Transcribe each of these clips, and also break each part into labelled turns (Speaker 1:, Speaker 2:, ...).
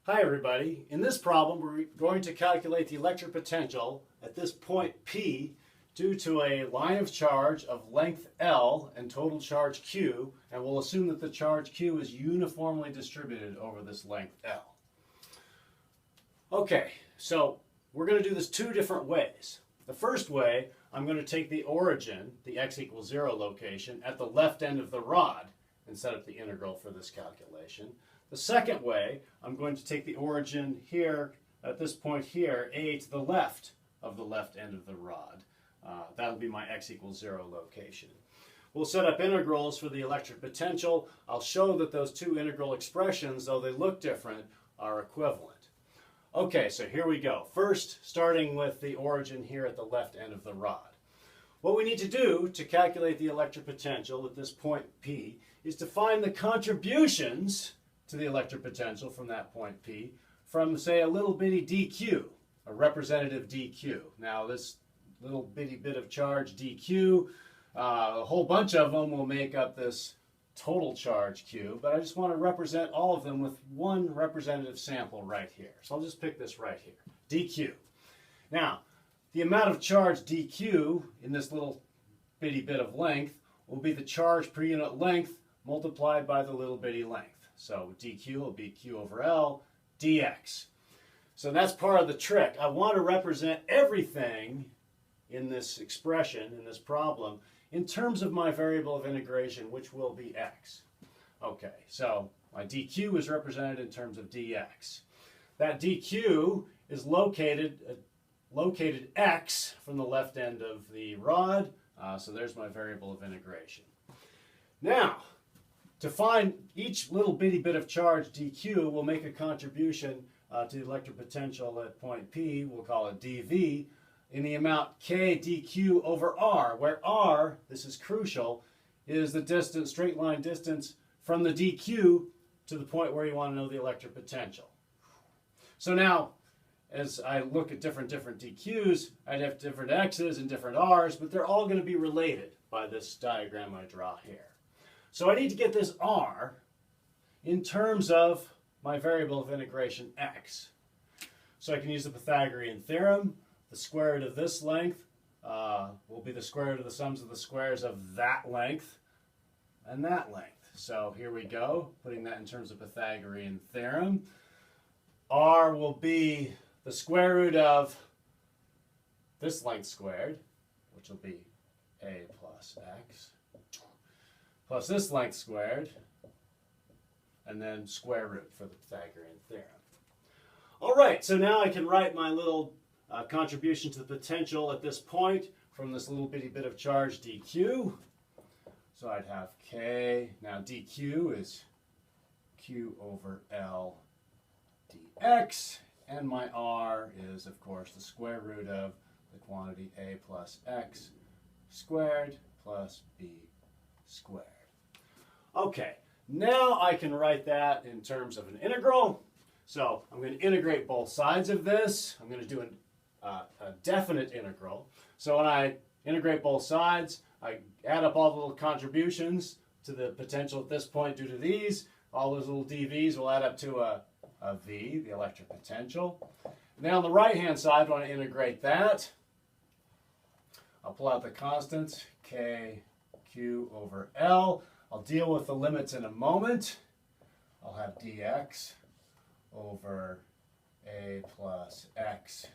Speaker 1: Hi everybody. In this problem we're going to calculate the electric potential at this point P due to a line of charge of length L and total charge Q, and we'll assume that the charge Q is uniformly distributed over this length L. Okay, so we're going to do this two different ways. The first way, I'm going to take the origin, the x equals 0 location, at the left end of the rod and set up the integral for this calculation. The second way, I'm going to take the origin here, at this point here, A to the left of the left end of the rod. That'll be my x equals 0 location. We'll set up integrals for the electric potential. I'll show that those two integral expressions, though they look different, are equivalent. Okay, so here we go. First, starting with the origin here at the left end of the rod. What we need to do to calculate the electric potential at this point P is to find the contributions to the electric potential from that point P from, say, a little bitty dq, a representative dq. Now this little bitty bit of charge dq, a whole bunch of them will make up this total charge q, but I just want to represent all of them with one representative sample right here. So I'll just pick this right here, dq. Now, the amount of charge dq in this little bitty bit of length will be the charge per unit length multiplied by the little bitty length. So dq will be q over L dx. So that's part of the trick. I want to represent everything in this expression, in this problem, in terms of my variable of integration, which will be x. Okay, so my dq is represented in terms of dx. That dq is located x from the left end of the rod, so there's my variable of integration. Now, to find each little bitty bit of charge dq, we'll make a contribution to the electric potential at point P, we'll call it dV, in the amount k dq over r, where r, this is crucial, is the distance, straight line distance from the dq to the point where you want to know the electric potential. So now, as I look at different dq's, I'd have different x's and different r's, but they're all going to be related by this diagram I draw here. So I need to get this r in terms of my variable of integration x. So I can use the Pythagorean theorem. The square root of this length will be the square root of the sums of the squares of that length and that length. So here we go, putting that in terms of Pythagorean theorem. R will be the square root of this length squared, which will be a plus x, plus this length squared, and then square root for the Pythagorean theorem. All right, so now I can write my little contribution to the potential at this point from this little bitty bit of charge dq. So I'd have k, now dq is q over L dx, and my r is, of course, the square root of the quantity a plus x squared plus b squared. Okay, now I can write that in terms of an integral. So I'm going to integrate both sides of this. I'm going to do a definite integral. So when I integrate both sides, I add up all the little contributions to the potential at this point due to these. All those little dV's will add up to a V, the electric potential. Now on the right-hand side, when I integrate that, I'll pull out the constants, K, Q over L. I'll deal with the limits in a moment. I'll have dx over a plus x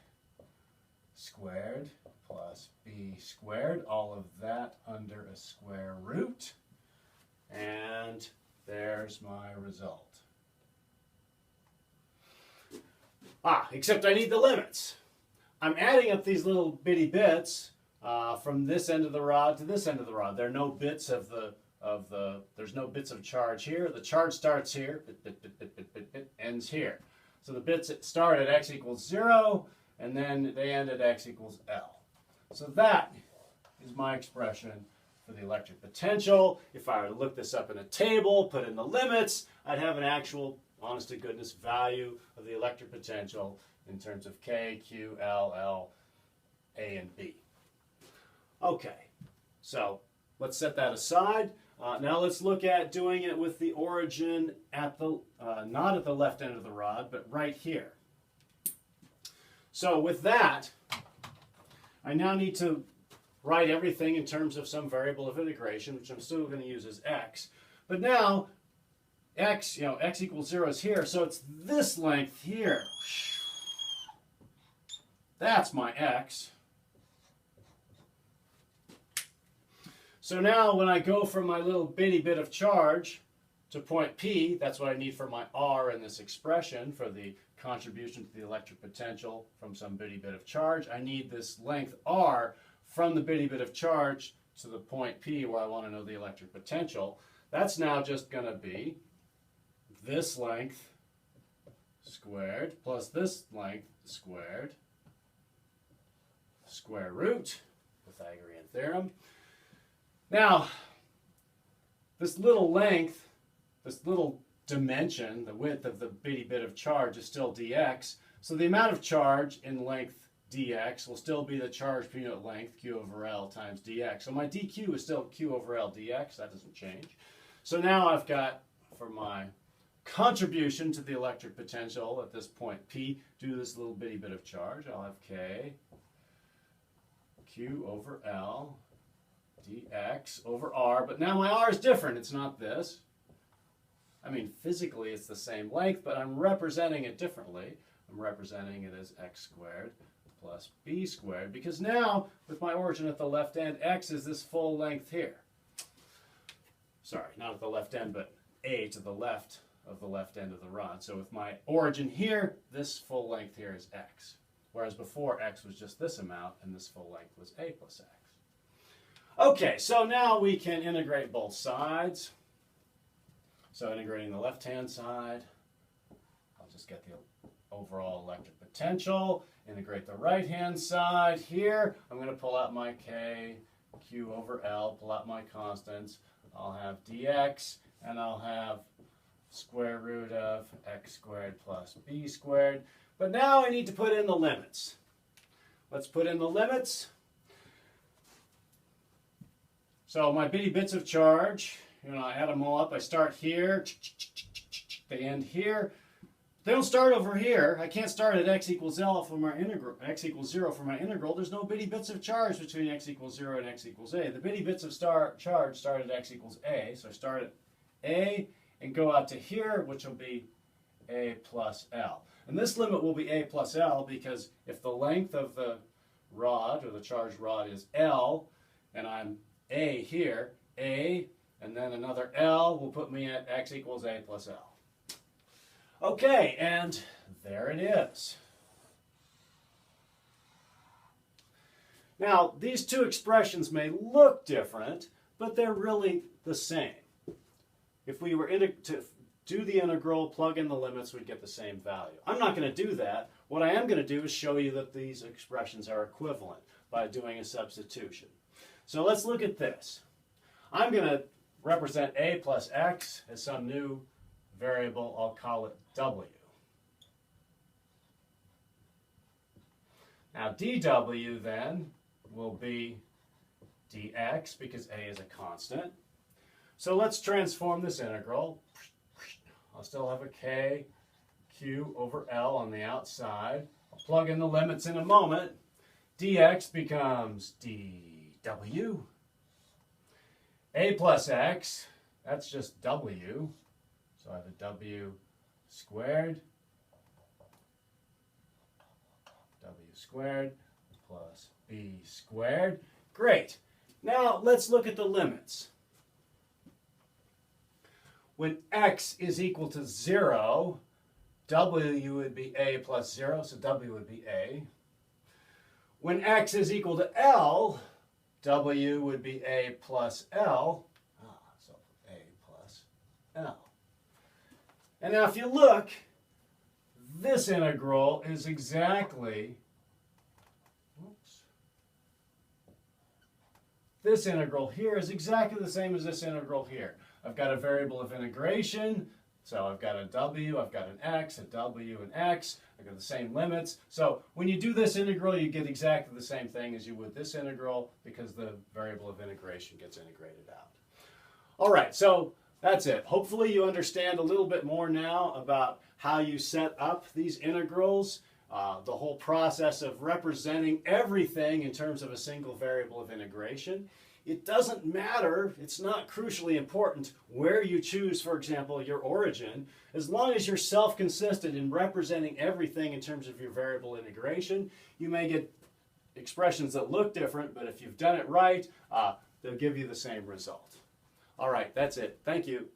Speaker 1: squared plus b squared, all of that under a square root. And there's my result. Except I need the limits. I'm adding up these little bitty bits from this end of the rod to this end of the rod. There are no bits there's no bits of charge here. The charge starts here, ends here. So the bits start at x equals 0, and then they end at x equals L. So that is my expression for the electric potential. If I were to look this up in a table, put in the limits, I'd have an actual, honest to goodness, value of the electric potential in terms of K, Q, L, L, A, and B. Okay, so let's set that aside. Now let's look at doing it with the origin at the, not at the left end of the rod, but right here. So with that, I now need to write everything in terms of some variable of integration, which I'm still going to use as x. But now, x, x equals 0 is here, so it's this length here. That's my x. So now when I go from my little bitty bit of charge to point P, that's what I need for my R in this expression for the contribution to the electric potential from some bitty bit of charge. I need this length R from the bitty bit of charge to the point P where I want to know the electric potential. That's now just going to be this length squared plus this length squared, square root, Pythagorean theorem. Now, this little length, this little dimension, the width of the bitty bit of charge is still dx. So the amount of charge in length dx will still be the charge per unit length, q over L times dx. So my dq is still q over L dx. That doesn't change. So now I've got, for my contribution to the electric potential at this point P, due to this little bitty bit of charge, I'll have k q over L dx over r, but now my r is different. It's not this. I mean, physically it's the same length, but I'm representing it differently. I'm representing it as x squared plus b squared, because now, with my origin at the left end, x is this full length here. Sorry, not at the left end, but a to the left of the left end of the rod. So with my origin here, this full length here is x. Whereas before, x was just this amount, and this full length was a plus x. Okay, so now we can integrate both sides. So integrating the left-hand side, I'll just get the overall electric potential. Integrate the right-hand side here. I'm going to pull out my k, q over L, pull out my constants. I'll have dx, and I'll have square root of x squared plus b squared. But now I need to put in the limits. Let's put in the limits. So my bitty bits of charge, I add them all up. I start here, they end here. They don't start over here. I can't start at x equals L for my integral, x equals 0 for my integral. There's no bitty bits of charge between x equals 0 and x equals a. The bitty bits of charge start at x equals a. So I start at a and go out to here, which will be a plus L. And this limit will be a plus L because if the length of the rod, or the charged rod, is L, and I'm a here, a, and then another L will put me at x equals a plus L. Okay, and there it is. Now, these two expressions may look different, but they're really the same. If we were to do the integral, plug in the limits, we'd get the same value. I'm not going to do that. What I am going to do is show you that these expressions are equivalent by doing a substitution. So let's look at this. I'm going to represent a plus x as some new variable. I'll call it w. Now dw then will be dx because a is a constant. So let's transform this integral. I'll still have a k q over L on the outside. I'll plug in the limits in a moment. Dx becomes dw. A plus x, that's just w. So I have a w squared plus b squared. Great. Now let's look at the limits. When x is equal to 0, w would be a plus 0, so w would be a. When x is equal to L, w would be a plus L. So a plus L. And now if you look, this integral is exactly, this integral here is exactly the same as this integral here. I've got a variable of integration, so I've got a w, I've got an x, a w, and x. I've got the same limits. So when you do this integral, you get exactly the same thing as you would this integral because the variable of integration gets integrated out. All right, so that's it. Hopefully you understand a little bit more now about how you set up these integrals, the whole process of representing everything in terms of a single variable of integration. It doesn't matter, it's not crucially important where you choose, for example, your origin, as long as you're self-consistent in representing everything in terms of your variable integration. You may get expressions that look different, but if you've done it right, they'll give you the same result. All right, that's it. Thank you.